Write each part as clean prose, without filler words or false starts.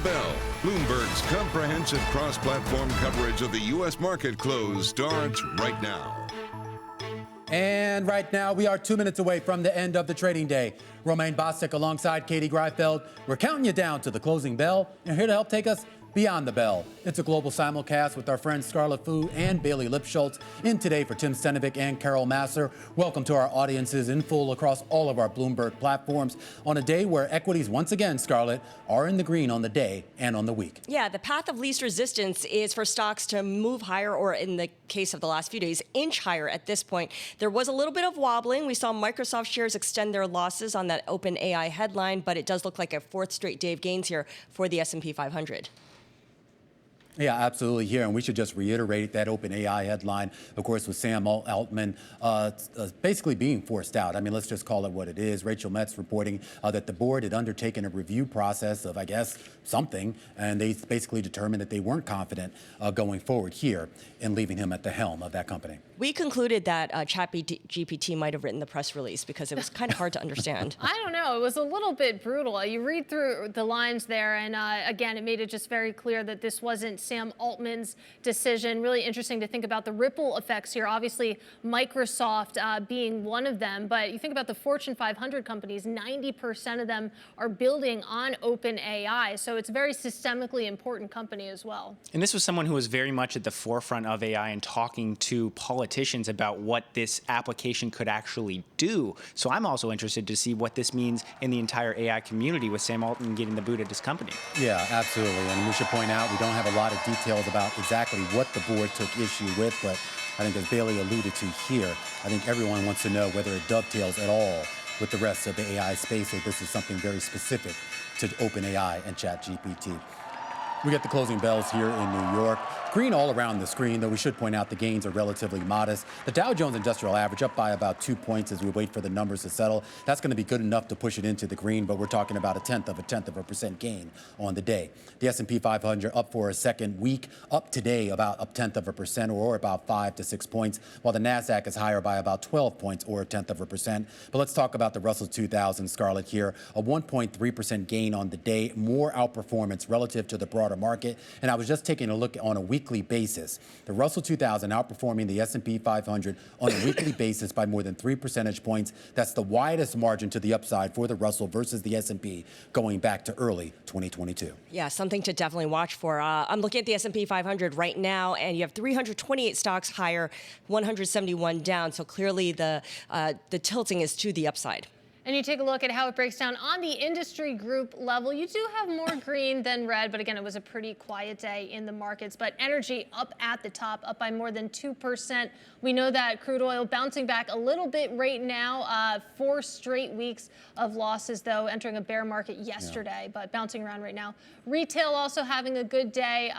bell. Bloomberg's comprehensive cross-platform coverage of the U.S. market close starts right now. And right now, we are 2 minutes away from the end of the trading day. Romaine Bostick alongside Katie Greifeld. We're counting you down to the closing bell. And here to help take us beyond the bell. It's a global simulcast with our friends Scarlet Fu and Bailey Lipschultz in today for Tim Stenovic and Carol Massar. Welcome to our audiences in full across all of our Bloomberg platforms on a day where equities once again, Scarlet, are in the green on the day and on the week. Yeah, the path of least resistance is for stocks to move higher, or in the case of the last few days, inch higher at this point. There was a little bit of wobbling. We saw Microsoft shares extend their losses on that OpenAI headline, but it does look like a fourth straight day of gains here for the S&P 500. Yeah, absolutely here. And we should just reiterate that OpenAI headline, of course, with Sam Altman basically being forced out. I mean, let's just call it what it is. Rachel Metz reporting that the board had undertaken a review process of, I guess, something, and they basically determined that they weren't confident going forward here in leaving him at the helm of that company. We concluded that ChatGPT might have written the press release because it was kind of hard to understand. I don't know. It was a little bit brutal. You read through the lines there, and again, it made it just very clear that this wasn't Sam Altman's decision. Really interesting to think about the ripple effects here. Obviously, Microsoft being one of them, but you think about the Fortune 500 companies, 90% of them are building on OpenAI, so it's a very systemically important company as well. And this was someone who was very much at the forefront of AI and talking to politicians about what this application could actually do. So I'm also interested to see what this means in the entire AI community with Sam Altman getting the boot at his company. Yeah, absolutely. And we should point out we don't have a lot of details about exactly what the board took issue with, but I think as Bailey alluded to here, I think everyone wants to know whether it dovetails at all with the rest of the AI space, or this is something very specific to OpenAI and ChatGPT. We get the closing bells here in New York. Green all around the screen, though we should point out the gains are relatively modest. The Dow Jones Industrial Average up by about 2 points as we wait for the numbers to settle. That's going to be good enough to push it into the green, but we're talking about a tenth of a percent gain on the day. The S&P 500 up for a second week, up today about a tenth of a percent, or about 5 to 6 points, while the Nasdaq is higher by about 12 points, or a tenth of a percent. But let's talk about the Russell 2000, Scarlet, here. A 1.3% gain on the day, more outperformance relative to the broader market. And I was just taking a look on a weekly basis. The Russell 2000 outperforming the S&P 500 on a weekly basis by more than 3 percentage points. That's the widest margin to the upside for the Russell versus the S&P going back to early 2022. Yeah, something to definitely watch for. I'm looking at the S&P 500 right now, and you have 328 stocks higher, 171 down. So clearly the tilting is to the upside. And you take a look at how it breaks down on the industry group level. You do have more green than red, but again, it was a pretty quiet day in the markets. But energy up at the top, up by more than 2%. We know that crude oil bouncing back a little bit right now. 4 straight weeks of losses, though, entering a bear market yesterday, but bouncing around right now. Retail also having a good day.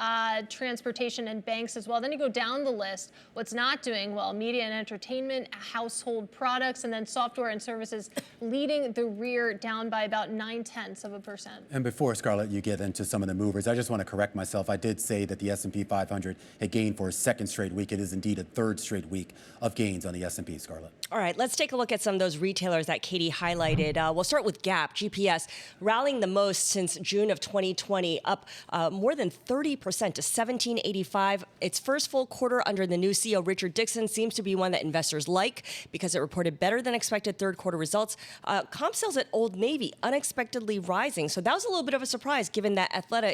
Transportation and banks as well. Then you go down the list. What's not doing well? Media and entertainment, household products, and then software and services leading the rear, down by about 0.9%. And before, Scarlett, you get into some of the movers, I just want to correct myself. I did say that the S&P 500 had gained for a second straight week. It is indeed a third straight week of gains on the S&P, Scarlett. All right, let's take a look at some of those retailers that Katie highlighted. We'll start with Gap, GPS, rallying the most since June of 2020, up more than 30% to $17.85. Its first full quarter under the new CEO, Richard Dixon, seems to be one that investors like because it reported better than expected third quarter results. Comp sales at Old Navy unexpectedly rising. So that was a little bit of a surprise given that Athleta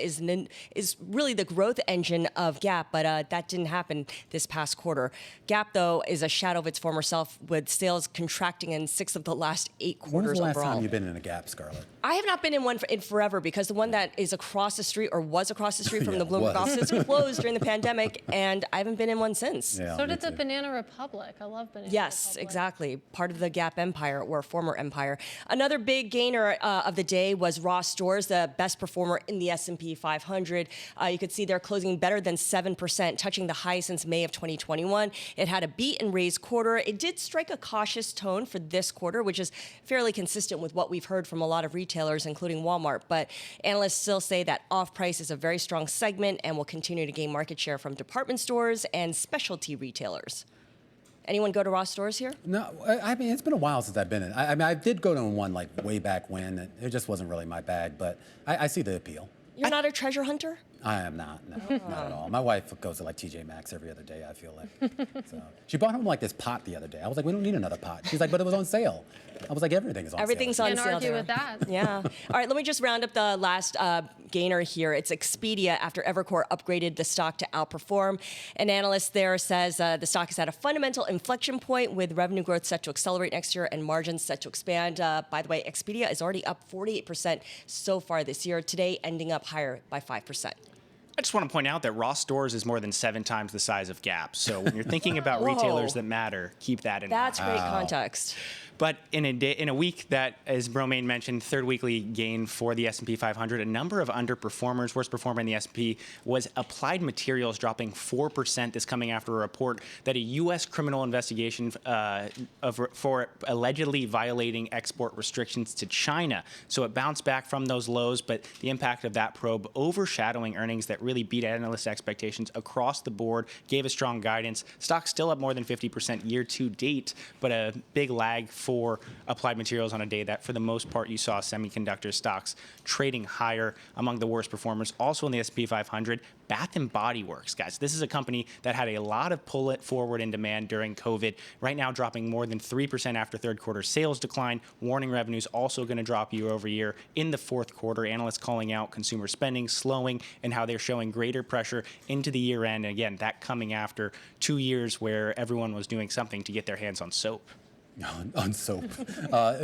is really the growth engine of Gap, but that didn't happen this past quarter. Gap, though, is a shadow of its former self, with sales contracting in 6 of the last 8 quarters overall. When was the last time you've been in a Gap, Scarlett? I have not been in one in forever because the one that is across the street or was across the street from the Bloomberg offices closed during the pandemic, and I haven't been in one since. Yeah, so did the Banana Republic. I love Banana Republic. Yes, exactly. Part of the Gap empire, or former empire. Another big gainer of the day was Ross Stores, the best performer in the S&P 500. You could see they're closing better than 7%, touching the high since May of 2021. It had a beat and raise quarter. It did strike a cautious tone for this quarter, which is fairly consistent with what we've heard from a lot of retailers, including Walmart. But analysts still say that off-price is a very strong segment and will continue to gain market share from department stores and specialty retailers. Anyone go to Ross Stores here? No, I mean, it's been a while since I've been in. I mean, I did go to one like way back when. It just wasn't really my bag, but I see the appeal. You're not a treasure hunter? I am not, no, not at all. My wife goes to like TJ Maxx every other day, I feel like. So she brought home like this pot the other day. I was like, we don't need another pot. She's like, but it was on sale. I was like, everything is on Everything's sale. on Can't sale. argue there. with that. Yeah. All right, let me just round up the last gainer here. It's Expedia after Evercore upgraded the stock to outperform. An analyst there says the stock is at a fundamental inflection point with revenue growth set to accelerate next year and margins set to expand. By the way, Expedia is already up 48% so far this year, today ending up higher by 5%. I just want to point out that Ross Stores is more than 7 times the size of Gap. So when you're thinking about retailers that matter, keep that in mind. That's great context. But in a week that, as Romaine mentioned, third weekly gain for the S&P 500, a number of underperformers. Worst performer in the S&P was Applied Materials, dropping 4%. This coming after a report that a U.S. criminal investigation for allegedly violating export restrictions to China. So it bounced back from those lows, but the impact of that probe overshadowing earnings that really beat analyst expectations across the board, gave a strong guidance. Stock still up more than 50% year to date, but a big lag for Applied Materials on a day that, for the most part, you saw semiconductor stocks trading higher. Among the worst performers, also in the S&P 500, Bath & Body Works, guys. This is a company that had a lot of pull it forward in demand during COVID. Right now, dropping more than 3% after third quarter sales decline. Warning revenues also going to drop year over year in the fourth quarter. Analysts calling out consumer spending slowing and how they're showing greater pressure into the year end. And again, that coming after 2 years where everyone was doing something to get their hands on soap. On soap.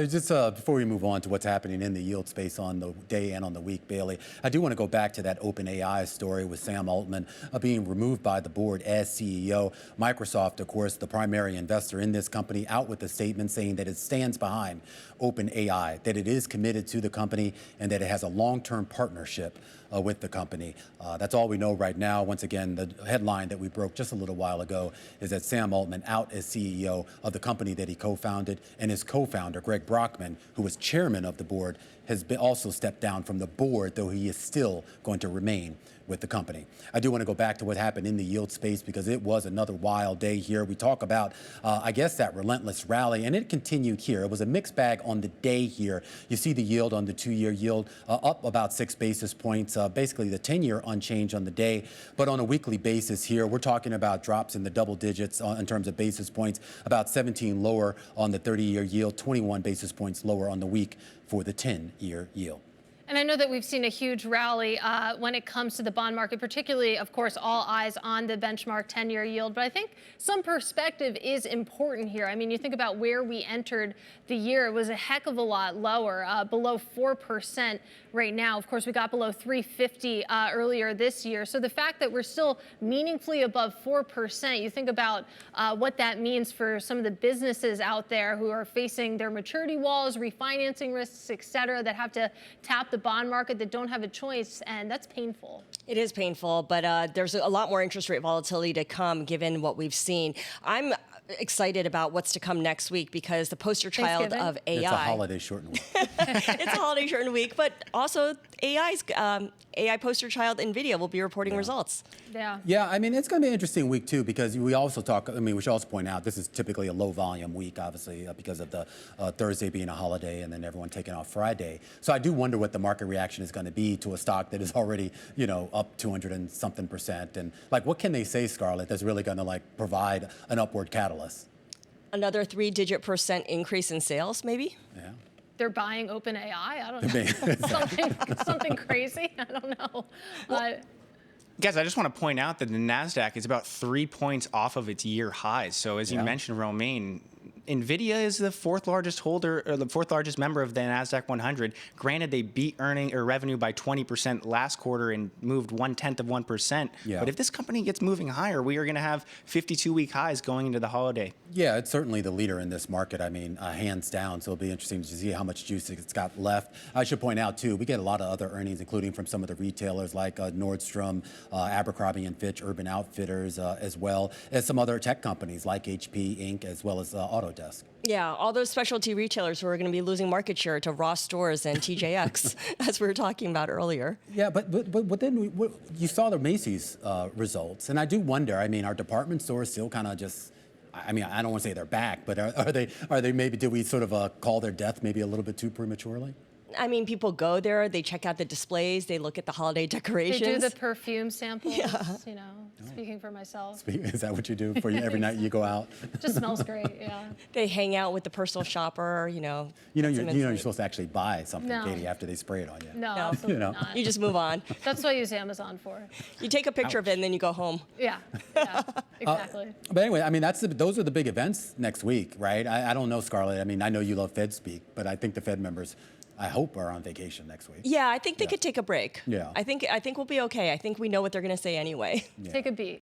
Just before we move on to what's happening in the yield space on the day and on the week, Bailey, I do want to go back to that OpenAI story with Sam Altman being removed by the board as CEO. Microsoft, of course, the primary investor in this company, out with a statement saying that it stands behind OpenAI, that it is committed to the company, and that it has a long-term partnership with the company. That's all we know right now. Once again, the headline that we broke just a little while ago is that Sam Altman out as CEO of the company that he co-founded, and his co-founder, Greg Brockman, who was chairman of the board, has been also stepped down from the board, though he is still going to remain with the company. I do want to go back to what happened in the yield space because it was another wild day here. We talk about, I guess, that relentless rally, and it continued here. It was a mixed bag on the day here. You see the yield on the 2-year yield up about 6 basis points, basically the 10-year unchanged on the day. But on a weekly basis here, we're talking about drops in the double digits in terms of basis points, about 17 lower on the 30-year yield, 21 basis points lower on the week for the 10-year yield. And I know that we've seen a huge rally when it comes to the bond market, particularly, of course, all eyes on the benchmark 10-year yield. But I think some perspective is important here. I mean, you think about where we entered the year, it was a heck of a lot lower, below 4% right now. Of course, we got below 350 earlier this year. So the fact that we're still meaningfully above 4%, you think about what that means for some of the businesses out there who are facing their maturity walls, refinancing risks, et cetera, that have to tap the bond market, that don't have a choice, and that's painful. It is painful, but there's a lot more interest rate volatility to come given what we've seen. I'm excited about what's to come next week because the poster child of AI. It's a holiday shortened week. It's a holiday shortened week, but also AI poster child NVIDIA will be reporting results. Yeah, I mean, it's going to be an interesting week, too, because we also talk, I mean, we should also point out this is typically a low volume week, obviously, because of the Thursday being a holiday and then everyone taking off Friday. So I do wonder what the market reaction is going to be to a stock that is already, up 200 and something percent. And like, what can they say, Scarlett, that's really going to provide an upward catalyst? Another 3-digit % increase in sales, maybe? Yeah. They're buying OpenAI? I don't know. something crazy? I don't know. Guys, I just want to point out that the NASDAQ is about 3 points off of its year highs. So as you mentioned, Romaine, NVIDIA is the fourth largest holder, or the fourth largest member of the NASDAQ 100. Granted, they beat earning or revenue by 20% last quarter and moved 0.1%. Yeah. But if this company gets moving higher, we are going to have 52-week highs going into the holiday. Yeah, it's certainly the leader in this market. I mean, hands down. So it'll be interesting to see how much juice it's got left. I should point out, too, we get a lot of other earnings, including from some of the retailers like Nordstrom, Abercrombie & Fitch, Urban Outfitters, as well as some other tech companies like HP Inc., as well as Autodesk. Yeah, all those specialty retailers who are going to be losing market share to Ross Stores and TJX, as we were talking about earlier. Yeah, but then you saw the Macy's results, and I do wonder. I mean, are department stores still kind of just? I mean, I don't want to say they're back, but are they maybe? Did we sort of call their death maybe a little bit too prematurely? I mean, people go there, they check out the displays, they look at the holiday They decorations. do the perfume samples, you know, speaking for myself. Is that what you do for you every night you go out? Just smells great, yeah. They hang out with the personal shopper, you know. You're supposed to actually buy something, No. Katie, after they spray it on you. No, absolutely not. You just move on. That's what I use Amazon for. You take a picture of it and then you go home. Yeah, exactly. But anyway, I mean, those are the big events next week, right? I don't know, Scarlett. I mean, I know you love Fed speak, but I think the Fed members, I hope, are on vacation next week. Yeah, I think they could take a break. Yeah. I think we'll be okay. I think we know what they're going to say anyway. Take a beat.